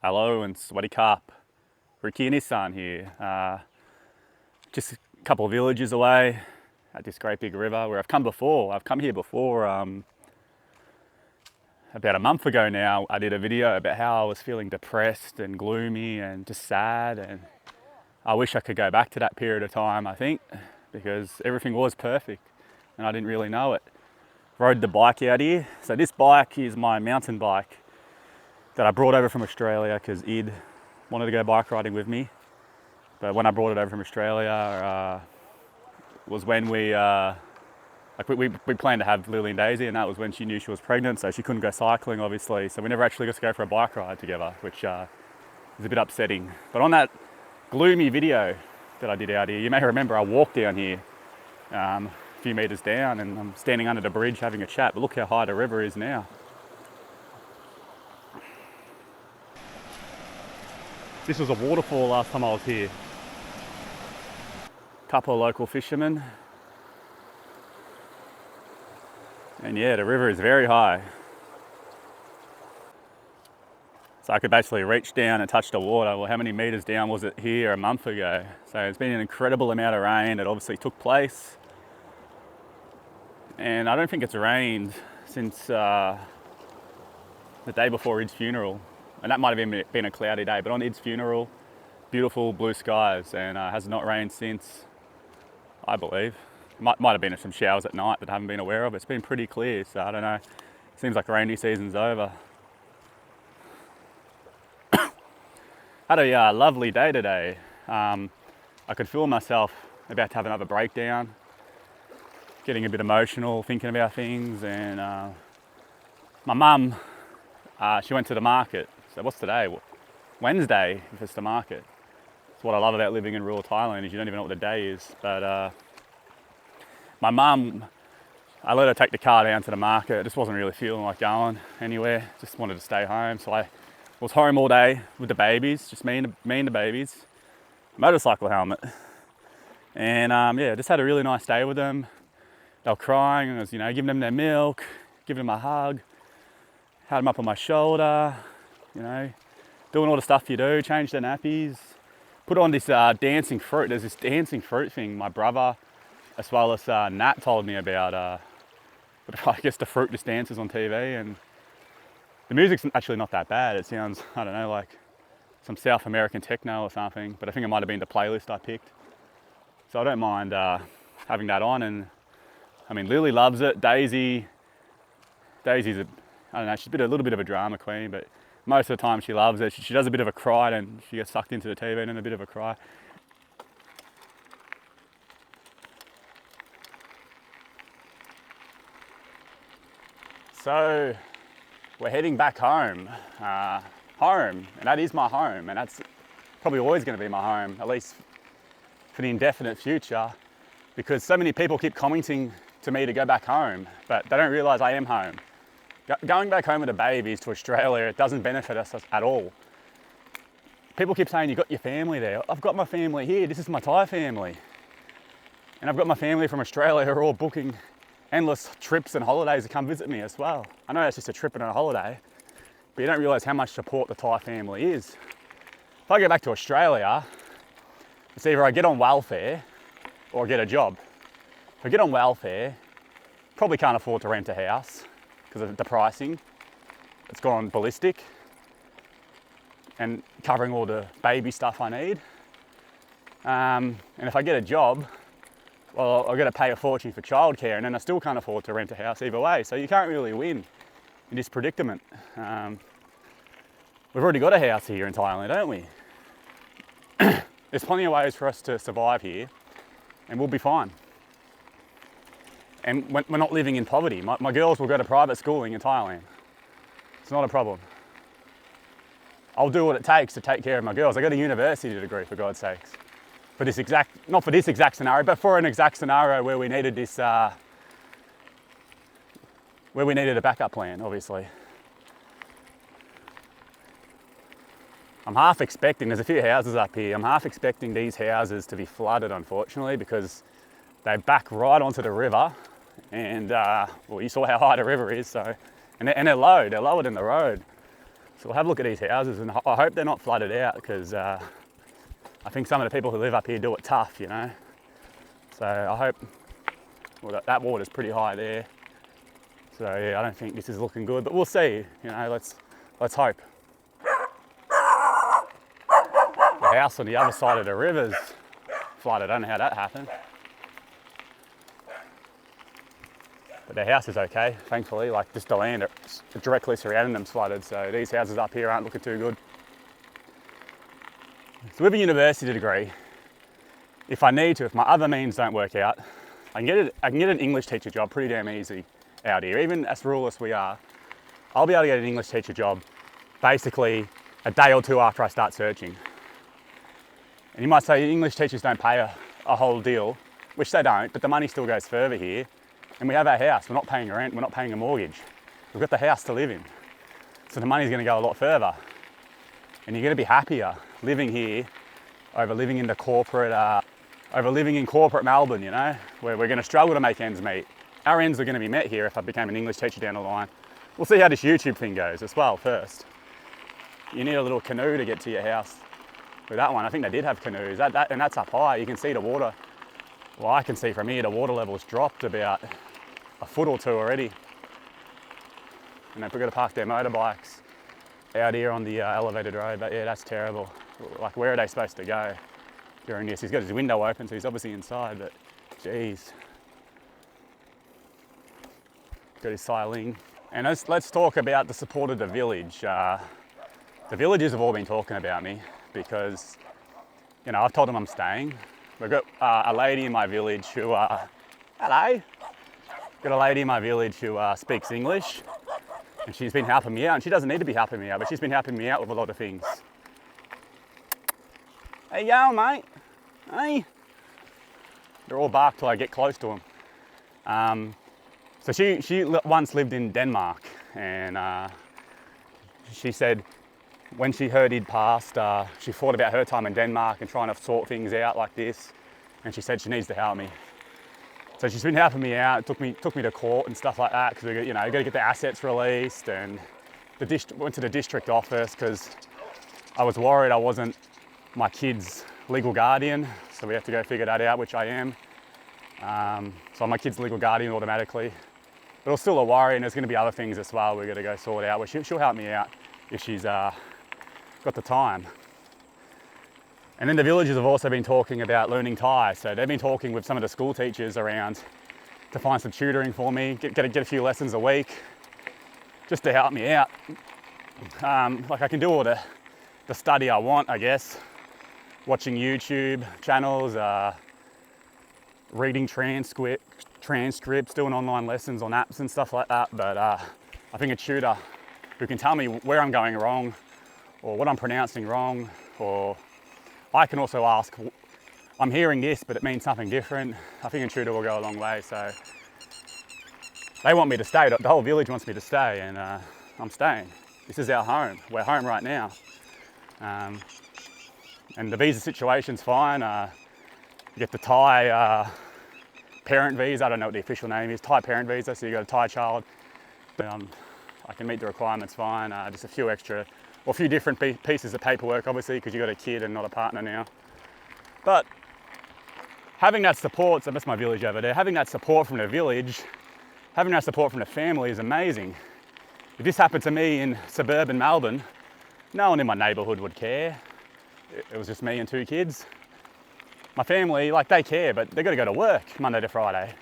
Hello and swaddy kap. Ricky and Isaan here. Just a couple of villages away at this great big river where I've come before. I've come here before about a month ago now. I did a video about how I was feeling depressed and gloomy and just sad, and I wish I could go back to that period of time, I think, because everything was perfect and I didn't really know it. Rode the bike out here. So this bike is my mountain bike that I brought over from Australia because Id wanted to go bike riding with me. But when I brought it over from Australia was when we planned to have Lily and Daisy, and that was when she knew she was pregnant, so she couldn't go cycling, obviously. So we never actually got to go for a bike ride together, which is a bit upsetting. But on that gloomy video that I did out here, you may remember I walked down here a few meters down, and I'm standing under the bridge having a chat. But look how high the river is now. This was a waterfall last time I was here. Couple of local fishermen. And yeah, the river is very high. So I could basically reach down and touch the water. Well, how many meters down was it here a month ago? So it's been an incredible amount of rain that obviously took place. And I don't think it's rained since the day before Id's funeral. And that might have been a cloudy day, but on Id's funeral, beautiful blue skies, and has not rained since, I believe. Might have been some showers at night that I haven't been aware of. It's been pretty clear, so I don't know. Seems like rainy season's over. Had a lovely day today. I could feel myself about to have another breakdown, getting a bit emotional, thinking about things, and my mum, she went to the market. So what's today? Wednesday, if it's the market. It's what I love about living in rural Thailand, is you don't even know what the day is. But my mum, I let her take the car down to the market. I just wasn't really feeling like going anywhere. Just wanted to stay home. So I was home all day with the babies, just me and the babies. Motorcycle helmet. And yeah, just had a really nice day with them. They were crying, and I was, giving them their milk, giving them a hug. Had them up on my shoulder, doing all the stuff you do, change their nappies. Put on this dancing fruit. There's this dancing fruit thing my brother, as well as Nat, told me about. But I guess the fruit just dances on TV, and the music's actually not that bad. It sounds, I don't know, like some South American techno or something, but I think it might have been the playlist I picked. So I don't mind having that on, and I mean, Lily loves it. Daisy's I don't know, she's a little bit of a drama queen, but most of the time she loves it. She does a bit of a cry, and she gets sucked into the TV and then a bit of a cry. So we're heading back home, and that is my home, and that's probably always going to be my home, at least for the indefinite future, because so many people keep commenting to me to go back home, but they don't realise I am home. Going back home with the babies to Australia, it doesn't benefit us at all. People keep saying, you've got your family there. I've got my family here. This is my Thai family. And I've got my family from Australia who are all booking endless trips and holidays to come visit me as well. I know that's just a trip and a holiday, but you don't realise how much support the Thai family is. If I go back to Australia, it's either I get on welfare or I get a job. If I get on welfare, probably can't afford to rent a house, because of the pricing. It's gone ballistic, and covering all the baby stuff I need. And if I get a job, well, I've got to pay a fortune for childcare, and then I still can't afford to rent a house either way. So you can't really win in this predicament. We've already got a house here in Thailand, don't we? There's plenty of ways for us to survive here, and we'll be fine. And we're not living in poverty. My girls will go to private schooling in Thailand. It's not a problem. I'll do what it takes to take care of my girls. I got a university degree, for God's sakes. Not for this exact scenario, but for an exact scenario where we needed this, where we needed a backup plan, obviously. I'm half expecting, there's a few houses up here, I'm half expecting these houses to be flooded, unfortunately, because they back right onto the river. And well, you saw how high the river is, so, and they're low, they're lower than the road. So we'll have a look at these houses, and I hope they're not flooded out, because I think some of the people who live up here do it tough, you know. So I hope, well, that water's pretty high there. So yeah, I don't think this is looking good, but we'll see, you know, let's hope. The house on the other side of the river's flooded. I don't know how that happened. But their house is okay, thankfully. Like, just the land directly surrounding them's flooded. So these houses up here aren't looking too good. So with a university degree, if I need to, if my other means don't work out, I can get an English teacher job pretty damn easy out here. Even as rural as we are, I'll be able to get an English teacher job basically a day or two after I start searching. And you might say English teachers don't pay a whole deal, which they don't, but the money still goes further here. And we have our house, we're not paying rent, we're not paying a mortgage. We've got the house to live in. So the money's gonna go a lot further. And you're gonna be happier living here over living in the corporate, over living in corporate Melbourne, you know, where we're gonna struggle to make ends meet. Our ends are gonna be met here if I became an English teacher down the line. We'll see how this YouTube thing goes as well first. You need a little canoe to get to your house. With that one, I think they did have canoes, and that's up high. You can see the water. Well, I can see from here the water level's dropped about a foot or two already. And they've got to park their motorbikes out here on the elevated road. But yeah, that's terrible. Like, where are they supposed to go during this? He's got his window open, so he's obviously inside, but geez. Got his siling. And let's talk about the support of the village. The villagers have all been talking about me because, you know, I've told them I'm staying. We've got a lady in my village who, hello. Got a lady in my village who speaks English, and she's been helping me out, and she doesn't need to be helping me out, but she's been helping me out with a lot of things. Hey, yo, mate. Hey. They're all bark till I get close to them. So she once lived in Denmark, and she said when she heard he'd passed, she thought about her time in Denmark and trying to sort things out like this, and she said she needs to help me. So she's been helping me out. Took me to court and stuff like that, because we, you know, got to get the assets released, and went to the district office because I was worried I wasn't my kid's legal guardian. So we have to go figure that out, which I am. So I'm my kid's legal guardian automatically. But it was still a worry, and there's going to be other things as well we're going to go sort out. Well, she'll help me out if she's got the time. And then the villagers have also been talking about learning Thai. So they've been talking with some of the school teachers around to find some tutoring for me, get a few lessons a week, just to help me out. Like, I can do all the study I want, I guess. Watching YouTube channels, reading transcripts, doing online lessons on apps and stuff like that. But I think a tutor who can tell me where I'm going wrong, or what I'm pronouncing wrong, or I can also ask, I'm hearing this, but it means something different. I think a tutor will go a long way. So they want me to stay. The whole village wants me to stay, and I'm staying. This is our home. We're home right now. And the visa situation's fine. You get the Thai parent visa. I don't know what the official name is. Thai parent visa, so you got a Thai child. I can meet the requirements fine. Just a few different pieces of paperwork, obviously, because you've got a kid and not a partner now. But having that support, so that's my village over there, having that support from the village, having that support from the family is amazing. If this happened to me in suburban Melbourne, no one in my neighbourhood would care. It was just me and 2 kids. My family, like, they care, but they've got to go to work Monday to Friday.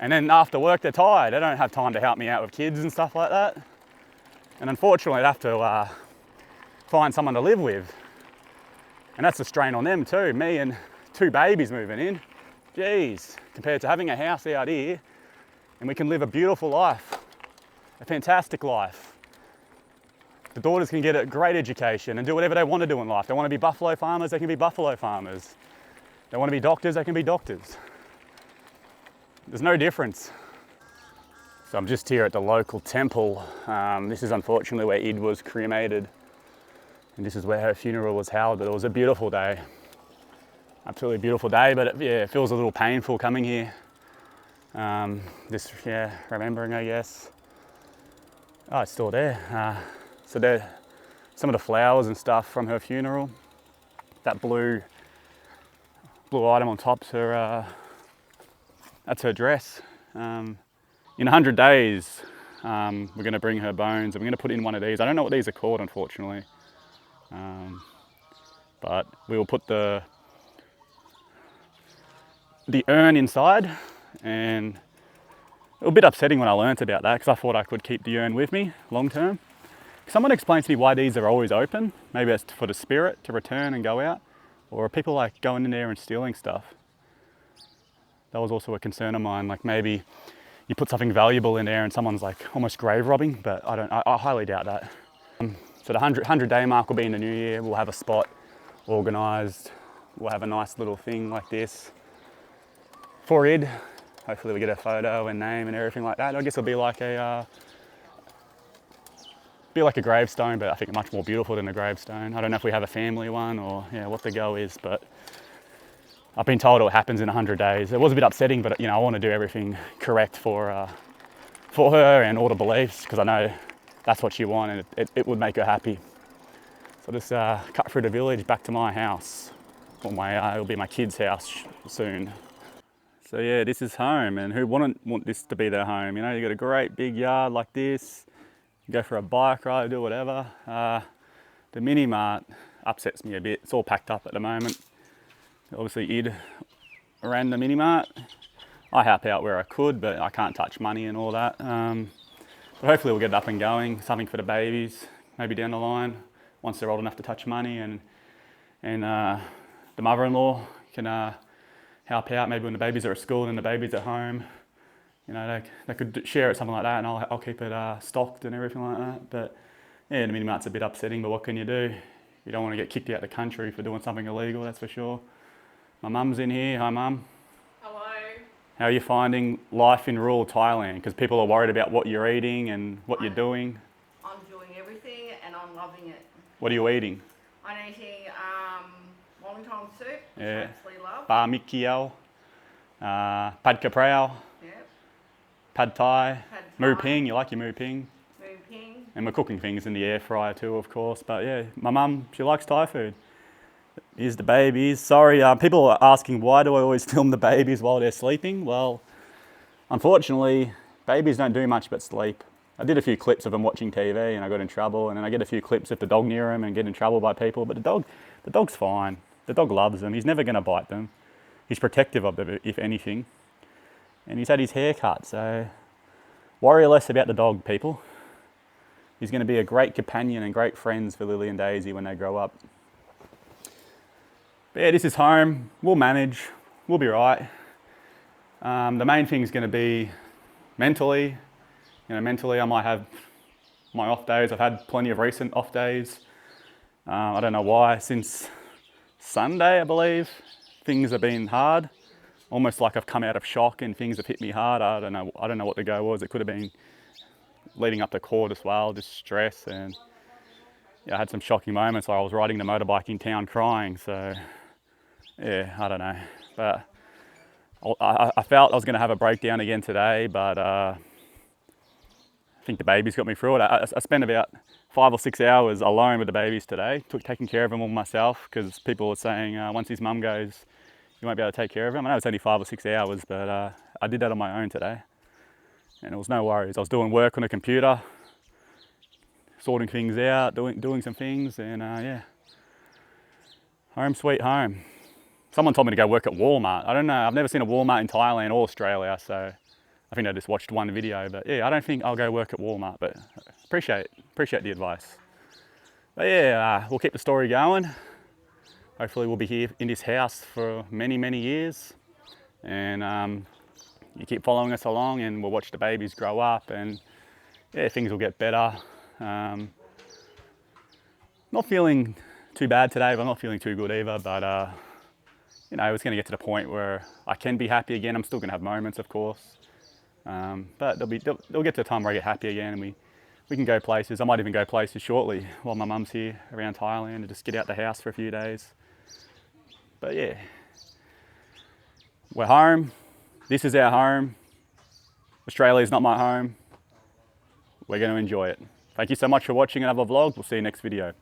And then after work, they're tired. They don't have time to help me out with kids and stuff like that. And unfortunately, I'd have to find someone to live with. And that's a strain on them too. Me and 2 babies moving in. Geez, compared to having a house out here, and we can live a beautiful life, a fantastic life. The daughters can get a great education and do whatever they want to do in life. They want to be buffalo farmers, they can be buffalo farmers. They want to be doctors, they can be doctors. There's no difference. So I'm just here at the local temple. This is unfortunately where Id was cremated. And this is where her funeral was held, but it was a beautiful day. Absolutely beautiful day, but it feels a little painful coming here. Remembering, I guess. Oh, it's still there. So some of the flowers and stuff from her funeral. That blue item on top's her, that's her dress. In 100 days, we're going to bring her bones and we're going to put in one of these. I don't know what these are called, unfortunately. But we will put the urn inside, and it was a bit upsetting when I learnt about that because I thought I could keep the urn with me long term. Someone explained to me why these are always open. Maybe it's for the spirit to return and go out, or are people like going in there and stealing stuff? That was also a concern of mine, like maybe you put something valuable in there and someone's like almost grave robbing, but I highly doubt that. So the 100 day mark will be in the new year. We'll have a spot organised. We'll have a nice little thing like this for Id. Hopefully we get a photo and name and everything like that. I guess it'll be like a gravestone, but I think much more beautiful than a gravestone. I don't know if we have a family one or what the go is, but I've been told it happens in 100 days. It was a bit upsetting, but I want to do everything correct for her and all the beliefs, because I know that's what she wanted. It would make her happy. So just cut through the village back to my house. Or it'll be my kids' house soon. So yeah, this is home, and who wouldn't want this to be their home? You got a great big yard like this. You go for a bike ride, do whatever. The mini mart upsets me a bit. It's all packed up at the moment. Obviously Id ran the mini mart. I help out where I could, but I can't touch money and all that. But hopefully we'll get it up and going. Something for the babies, maybe down the line, once they're old enough to touch money, and the mother-in-law can help out. Maybe when the babies are at school and the babies at home, they could share it, something like that, and I'll keep it stocked and everything like that. But yeah, the mini mart's a bit upsetting, but what can you do? You don't want to get kicked out of the country for doing something illegal, that's for sure. My mum's in here. Hi, Mum. Hello. How are you finding life in rural Thailand? Because people are worried about what you're eating and what you're doing. I'm doing everything and I'm loving it. What are you eating? I'm eating wonton soup, which Yeah. I absolutely love. Ba mi kiao, pad kaprao, Yep. pad thai, Pad mu thai. ping. You like your mu ping? Moo ping. And we're cooking things in the air fryer too, of course. But yeah, my mum, she likes Thai food. Here's the babies. Sorry, people are asking why do I always film the babies while they're sleeping? Well, unfortunately, babies don't do much but sleep. I did a few clips of them watching TV and I got in trouble, and then I get a few clips of the dog near him and get in trouble by people. But the dog's fine. The dog loves them. He's never going to bite them. He's protective of them, if anything. And he's had his hair cut, so worry less about the dog, people. He's going to be a great companion and great friends for Lily and Daisy when they grow up. But yeah, this is home. We'll manage. We'll be right. The main thing is going to be mentally. Mentally I might have my off days. I've had plenty of recent off days. I don't know why. Since Sunday, I believe, things have been hard. Almost like I've come out of shock and things have hit me hard. I don't know what the go was. It could have been leading up to court as well, just stress, and I had some shocking moments. Like I was riding the motorbike in town crying. So yeah, I don't know. But I felt I was going to have a breakdown again today, but I think the babies got me through it. I spent about 5 or 6 hours alone with the babies today, taking care of them all myself, because people were saying once his mum goes, you won't be able to take care of them. I know it's only 5 or 6 hours, but I did that on my own today. And it was no worries. I was doing work on a computer, sorting things out, doing some things, and yeah. Home sweet home. Someone told me to go work at Walmart. I don't know, I've never seen a Walmart in Thailand or Australia, so I think I just watched one video. But yeah, I don't think I'll go work at Walmart, but appreciate the advice. But yeah, we'll keep the story going. Hopefully we'll be here in this house for many, many years. And you keep following us along and we'll watch the babies grow up, and yeah, things will get better. Not feeling too bad today, but I'm not feeling too good either. But it's going to get to the point where I can be happy again. I'm still going to have moments, of course. But they'll get to a time where I get happy again, and we can go places. I might even go places shortly while my mum's here around Thailand, and just get out the house for a few days. But yeah, we're home. This is our home. Australia is not my home. We're going to enjoy it. Thank you so much for watching another vlog. We'll see you next video.